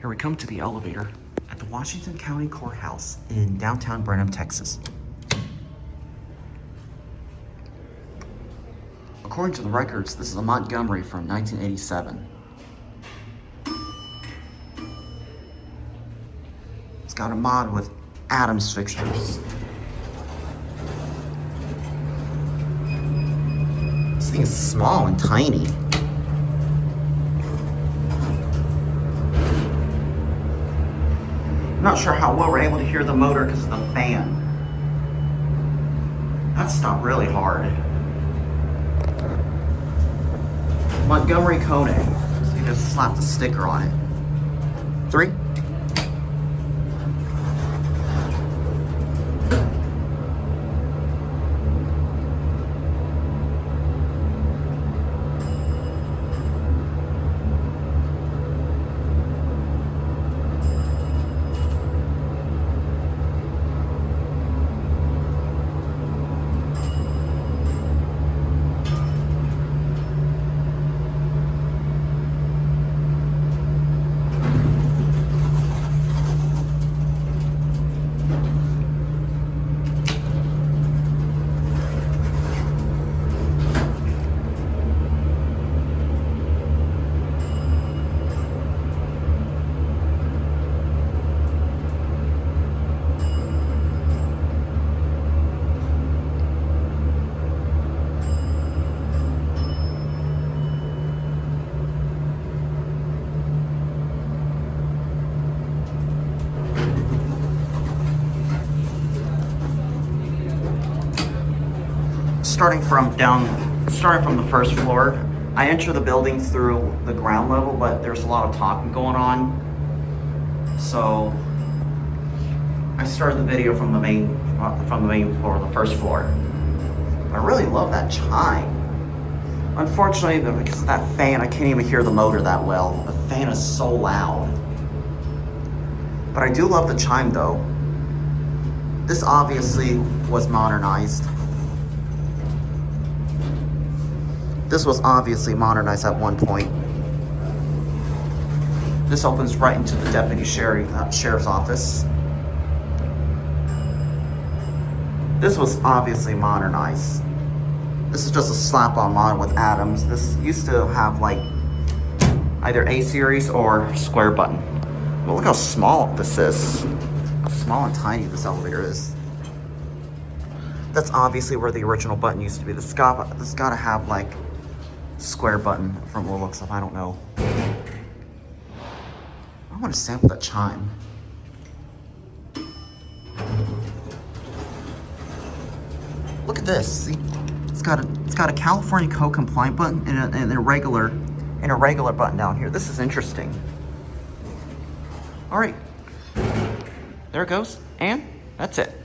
Here we come to the elevator at the Washington County Courthouse in downtown Brenham, Texas. According to the records, this is a Montgomery from 1987. It's got a mod with Adams fixtures. This thing is small and tiny. I'm not sure how well we're able to hear the motor because of the fan. That stopped really hard. Montgomery Kone. So you just slap the sticker on it. 3. Starting from the first floor, I enter the building through the ground level, but there's a lot of talking going on. So I started the video from the main floor, the first floor. I really love that chime. Unfortunately, because of that fan, I can't even hear the motor that well. The fan is so loud. But I do love the chime though. This obviously was modernized. This was obviously modernized at one point. This opens right into the deputy sheriff's office. This was obviously modernized. This is just a slap-on mod with Adams. This used to have like either A series or square button. Well, look how small this is. How small and tiny this elevator is. That's obviously where the original button used to be. This gotta have like square button from what it looks like. I don't know. I want to sample that chime. Look at this. See, it's got a California code compliant button and a regular button down here. This is interesting. All right, there it goes, and that's it.